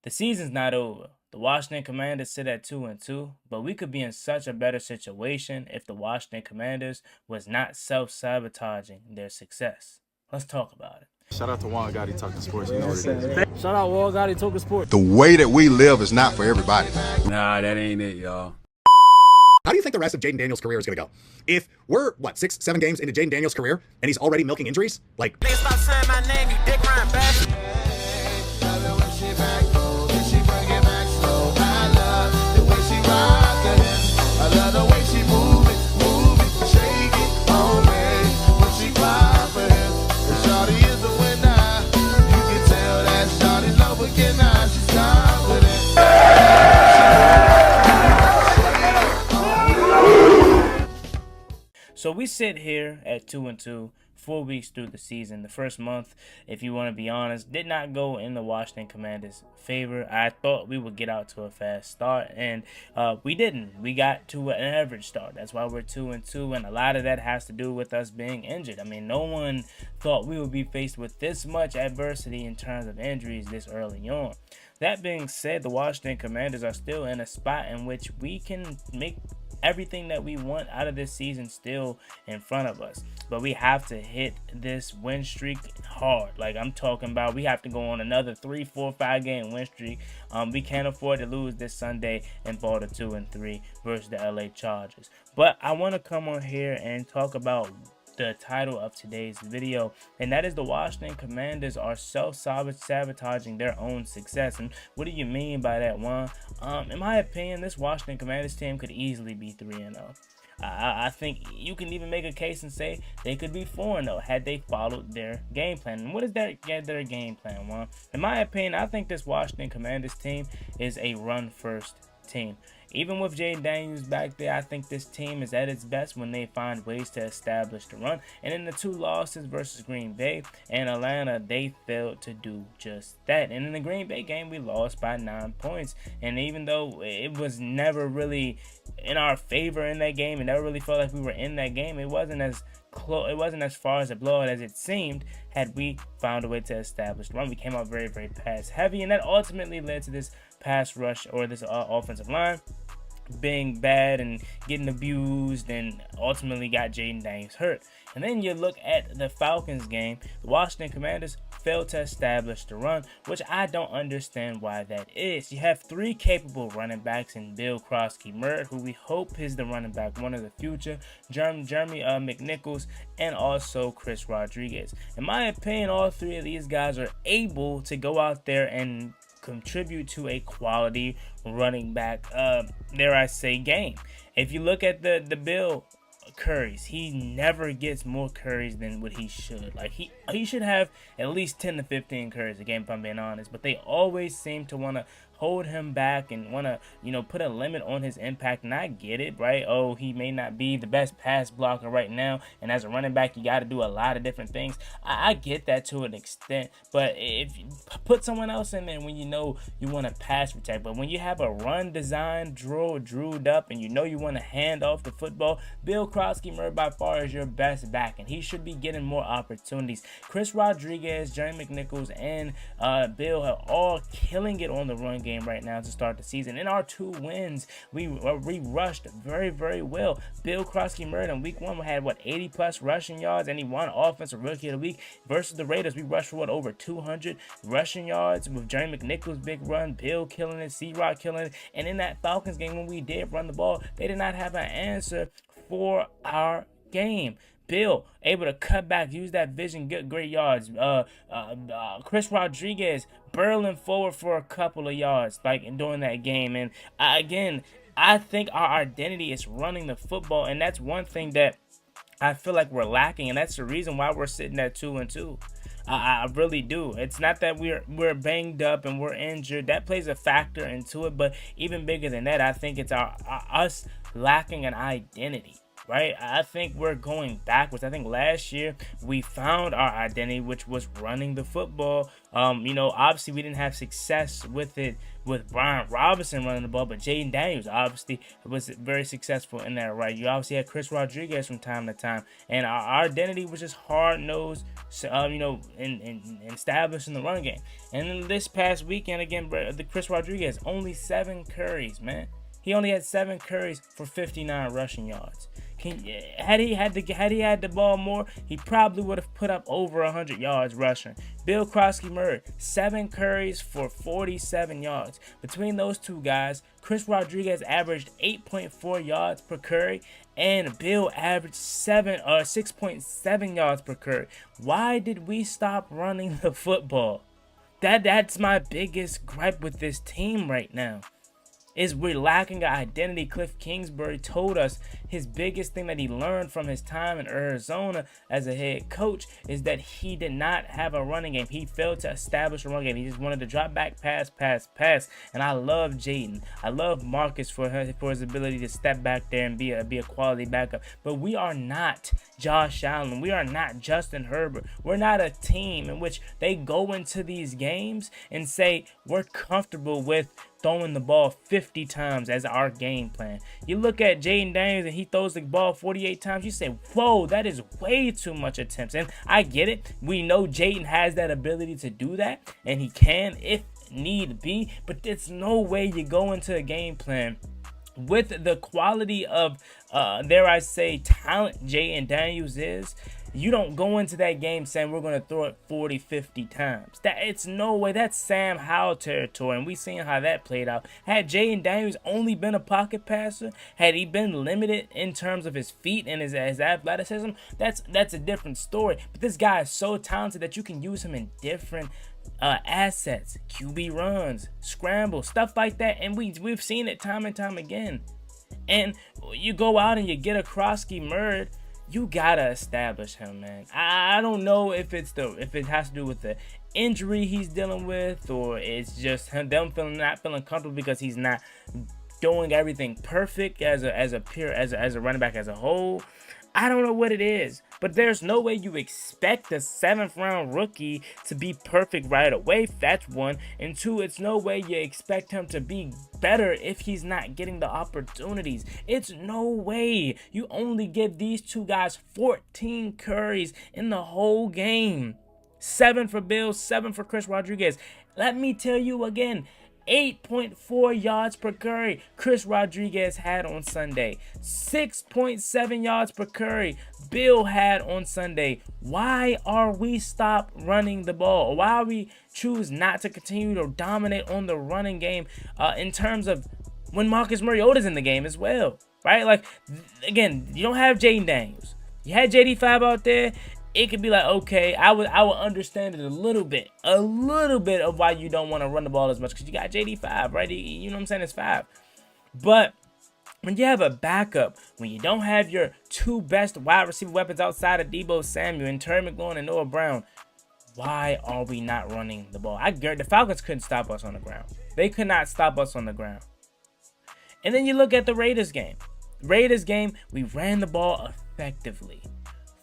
The season's not over. The Washington Commanders sit at 2-2, but we could be in such a better situation if the Washington Commanders was not self-sabotaging their success. Let's talk about it. Shout out to Juan Gotti talking sports. You know what it is. Shout out Juan Gotti talking sports. The way that we live is not for everybody. Nah, that ain't it, y'all. How do you think the rest of Jaden Daniels' career is going to go? If we're, 6, 7 games into Jaden Daniels' career and he's already milking injuries, like... Please stop saying my name, you dick riding bastard. I love the way she move it, shake it on me. When she cry for him, and shawty is the winner. You can tell that shawty love again now, she's confident. So we sit here at 2-2, 4 weeks through the season. The first month, if you want to be honest, did not go in the Washington Commanders' favor. I thought we would get out to a fast start, and we didn't. We got to an average start. That's why we're 2-2, and a lot of that has to do with us being injured. I mean, no one thought we would be faced with this much adversity in terms of injuries this early on. That being said, the Washington Commanders are still in a spot in which we can make everything that we want out of this season still in front of us, but we have to hit this win streak hard. Like I'm talking about, we have to go on another 3, 4, 5 game win streak. We can't afford to lose this Sunday and fall to 2-3 versus the LA Chargers. But I want to come on here and talk about the title of today's video, and that is the Washington Commanders are self-sabotaging their own success. And what do you mean by that, Juan? In my opinion, this Washington Commanders team could easily be 3-0. I think you can even make a case and say they could be 4-0 had they followed their game plan. And what is their game plan, Juan? In my opinion, I think this Washington Commanders team is a run-first team. Even with Jaden Daniels back there, I think this team is at its best when they find ways to establish the run. And in the 2 losses versus Green Bay and Atlanta, they failed to do just that. And in the Green Bay game, we lost by 9 points. And even though it was never really in our favor in that game, it never really felt like we were in that game, it wasn't as close, it wasn't as far as a blowout as it seemed had we found a way to establish the run. We came out very, very pass heavy, and that ultimately led to this pass rush, or this offensive line being bad and getting abused, and ultimately got Jaden Daniels hurt. And then you look at the Falcons game, the Washington Commanders failed to establish the run, which I don't understand why that is. You have 3 capable running backs in Bill Krosky-Murd, who we hope is the running back one of the future, Jeremy McNichols, and also Chris Rodriguez. In my opinion, all 3 of these guys are able to go out there and contribute to a quality running back, dare I say, game. If you look at the Bill carries, he never gets more carries than what he should. Like he should have at least 10 to 15 carries a game, if I'm being honest, but they always seem to want to hold him back and want to, put a limit on his impact. And I get it, right? Oh, he may not be the best pass blocker right now, and as a running back, you got to do a lot of different things. I get that to an extent, but if you put someone else in there when you know you want to pass protect, but when you have a run design drewed up and you want to hand off the football, Bill Krosky-Murd by far is your best back, and he should be getting more opportunities. Chris Rodriguez, Jeremy McNichols, and Bill are all killing it on the run game right now to start the season. In our 2 wins, we rushed very, very well. Bill Krosky-Murd in week 1 had 80 plus rushing yards, and he won offensive rookie of the week. Versus the Raiders, we rushed for over 200 rushing yards with Jeremy McNichols' big run, Bill killing it, C-Rock killing it. And in that Falcons game, when we did run the ball, they did not have an answer for our game. Bill able to cut back, use that vision, get great yards. Chris Rodriguez burling forward for a couple of yards, during that game. And again, I think our identity is running the football, and that's one thing that I feel like we're lacking, and that's the reason why we're sitting at 2-2. I really do. It's not that we're banged up and we're injured. That plays a factor into it, but even bigger than that, I think it's us lacking an identity. right? I think we're going backwards. I think last year we found our identity, which was running the football. Obviously we didn't have success with it with Brian Robinson running the ball, but Jaden Daniels obviously was very successful in that, right? You obviously had Chris Rodriguez from time to time, and our identity was just hard-nosed, in establishing the run game. And then this past weekend, again, the Chris Rodriguez, only 7 carries, man. He only had 7 carries for 59 rushing yards. Had he had the ball more, he probably would have put up over 100 yards rushing. Bill Krosky-Murray, 7 carries for 47 yards. Between those two guys, Chris Rodriguez averaged 8.4 yards per carry, and Bill averaged 6.7 yards per carry. Why did we stop running the football? That's my biggest gripe with this team right now. Is we're lacking an identity. Cliff Kingsbury told us his biggest thing that he learned from his time in Arizona as a head coach is that he did not have a running game. He failed to establish a run game. He just wanted to drop back, pass. And I love Jaden. I love Marcus for his ability to step back there and be a quality backup. But we are not Josh Allen. We are not Justin Herbert. We're not a team in which they go into these games and say we're comfortable with throwing the ball 50 times as our game plan. You look at Jaden Daniels and he throws the ball 48 times. You say, whoa, that is way too much attempts. And I get it. We know Jaden has that ability to do that, and he can if need be. But there's no way you go into a game plan with the quality of, dare I say, talent Jaden Daniels is. You don't go into that game saying we're going to throw it 40, 50 times. It's no way. That's Sam Howell territory, and we seen how that played out. Had Jaden Daniels only been a pocket passer, had he been limited in terms of his feet and his athleticism, that's a different story. But this guy is so talented that you can use him in different assets, QB runs, scrambles, stuff like that, and we've seen it time and time again. And you go out and you get a Krosky-Murray. You gotta establish him, man. I don't know if it has to do with the injury he's dealing with, or it's just them not feeling comfortable because he's not doing everything perfect as a running back as a whole. I don't know what it is, but there's no way you expect a 7th round rookie to be perfect right away. That's one. And two, it's no way you expect him to be better if he's not getting the opportunities. It's no way. You only give these two guys 14 carries in the whole game. 7 for Bill, 7 for Chris Rodriguez. Let me tell you again, 8.4 yards per carry Chris Rodriguez had on Sunday. 6.7 yards per carry Bill had on Sunday. Why are we stop running the ball? Why are we choose not to continue to dominate on the running game in terms of when Marcus Mariota's in the game as well, right? Like, again, you don't have Jaden Daniels. You had JD5 out there. It could be like, okay, I would understand it a little bit of why you don't want to run the ball as much, because you got JD5, right? You know what I'm saying? It's 5. But when you have a backup, when you don't have your 2 best wide receiver weapons outside of Deebo Samuel and Terry McLaurin and Noah Brown, why are we not running the ball? The Falcons couldn't stop us on the ground. They could not stop us on the ground. And then you look at the Raiders game. We ran the ball effectively.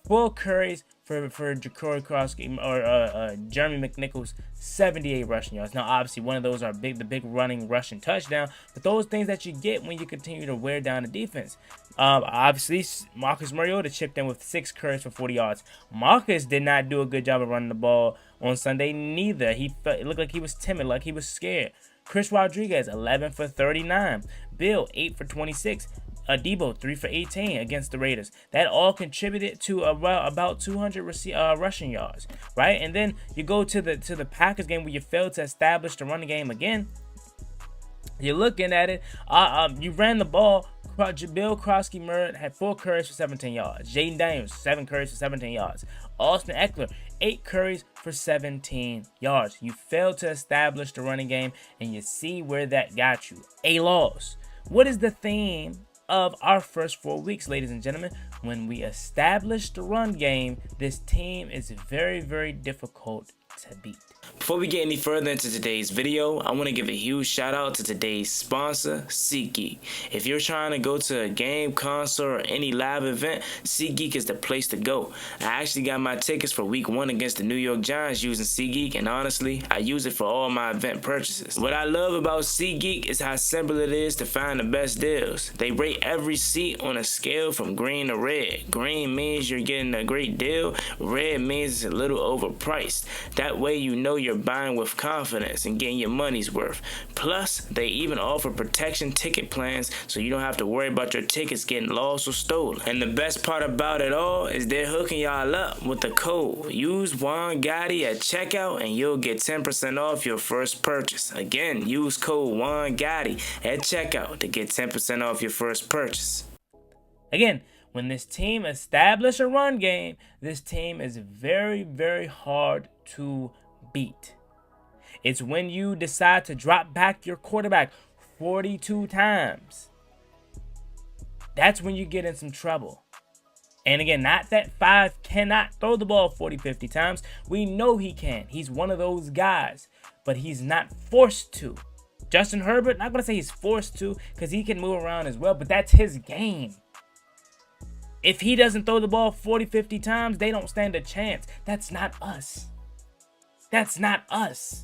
4 carries for Ja'Cory Krosky or Jeremy McNichols, 78 rushing yards. Now, obviously, one of those are the big rushing touchdown, but those things that you get when you continue to wear down the defense. Obviously, Marcus Mariota chipped in with 6 carries for 40 yards. Marcus did not do a good job of running the ball on Sunday, neither. It looked like he was timid, like he was scared. Chris Rodriguez, 11 for 39. Bill, 8 for 26. Deebo, 3 for 18 against the Raiders. That all contributed to about 200 rushing yards, right? And then you go to the Packers game where you failed to establish the running game again. You're looking at it. You ran the ball. Bill Krosky-Murray had 4 carries for 17 yards. Jaden Daniels, 7 carries for 17 yards. Austin Eckler, 8 carries for 17 yards. You failed to establish the running game, and you see where that got you. A loss. What is the theme of our first 4 weeks, ladies and gentlemen? When we establish the run game, this team is very, very difficult to beat. Before we get any further into today's video, I want to give a huge shout out to today's sponsor, SeatGeek. If you're trying to go to a game, concert, or any live event, SeatGeek is the place to go. I actually got my tickets for week 1 against the New York Giants using SeatGeek, and honestly, I use it for all my event purchases. What I love about SeatGeek is how simple it is to find the best deals. They rate every seat on a scale from green to red. Green means you're getting a great deal, red means it's a little overpriced. That way you know you're buying with confidence and getting your money's worth. Plus, they even offer protection ticket plans so you don't have to worry about your tickets getting lost or stolen. And the best part about it all is they're hooking y'all up with the code. Use juangotti at checkout and you'll get 10% off your first purchase. Again, use code juangotti at checkout to get 10% off your first purchase. Again, when this team establishes a run game, this team is very, very hard to beat. It's when you decide to drop back your quarterback 42 times. That's when you get in some trouble. And again, not that 5 cannot throw the ball 40, 50 times. We know he can. He's one of those guys, but he's not forced to. Justin Herbert, not going to say he's forced to because he can move around as well, but that's his game. If he doesn't throw the ball 40, 50 times, they don't stand a chance. That's not us. That's not us.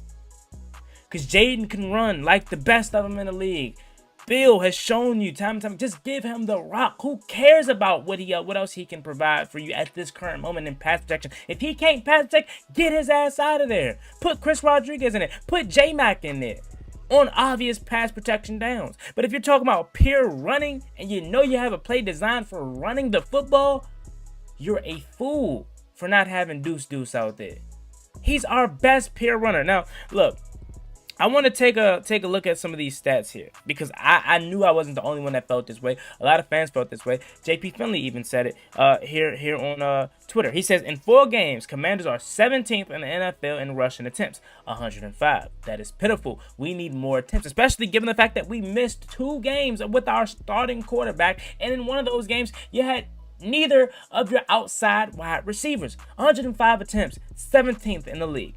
Because Jaden can run like the best of them in the league. Bill has shown you time and time. Just give him the rock. Who cares about what else he can provide for you at this current moment in pass protection? If he can't pass protect, get his ass out of there. Put Chris Rodriguez in it. Put J-Mac in there. On obvious pass protection downs. But if you're talking about pure running and you know you have a play designed for running the football, you're a fool for not having Deuce out there. He's our best pure runner. Now, look, I want to take a look at some of these stats here because I knew I wasn't the only one that felt this way. A lot of fans felt this way. JP Finley even said it here on Twitter. He says, in 4 games, Commanders are 17th in the NFL in rushing attempts, 105. That is pitiful. We need more attempts, especially given the fact that we missed 2 games with our starting quarterback, and in one of those games, you had neither of your outside wide receivers. 105 attempts, 17th in the league.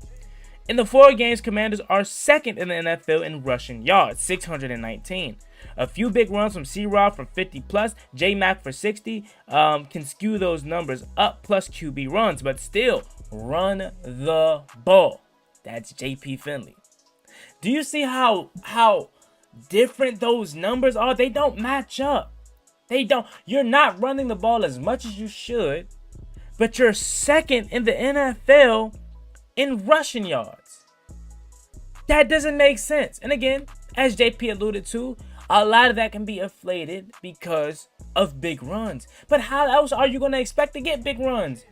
In the 4 games, Commanders are 2nd in the NFL in rushing yards, 619. A few big runs from C-Rob for 50 plus, J-Mac for 60 can skew those numbers up, plus QB runs, but still run the ball. That's JP Finley. Do you see how different those numbers are? They don't match up. They don't. You're not running the ball as much as you should, but you're 2nd in the NFL in rushing yards. That doesn't make sense. And again, as JP alluded to, a lot of that can be inflated because of big runs. But how else are you going to expect to get big runs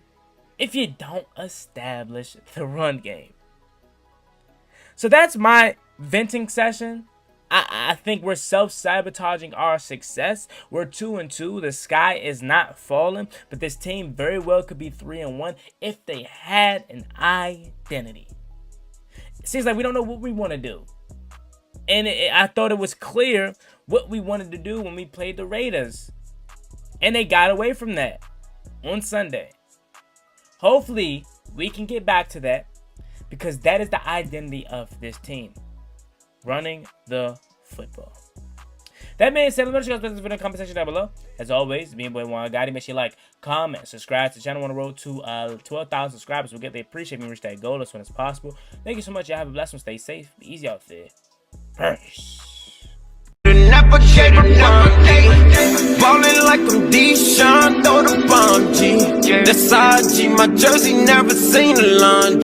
if you don't establish the run game? So that's my venting session. I think we're self-sabotaging our success. We're 2-2. The sky is not falling, but this team very well could be 3-1 if they had an identity. It seems like we don't know what we want to do. And I thought it was clear what we wanted to do when we played the Raiders. And they got away from that on Sunday. Hopefully, we can get back to that because that is the identity of this team. Running the football. That being said, let me know what you guys in the comment section down below. As always, me and boy juangotti. Make sure you like, comment, subscribe to the channel. On the road to 12,000 subscribers. We'll get there. Appreciate me reach that goal as soon as possible. Thank you so much. Y'all have a blessed one. Stay safe. Be easy out there. Peace. Ballin' like I'm Deshaun, throw the bomb, G. That's IG, my jersey never seen a lawn.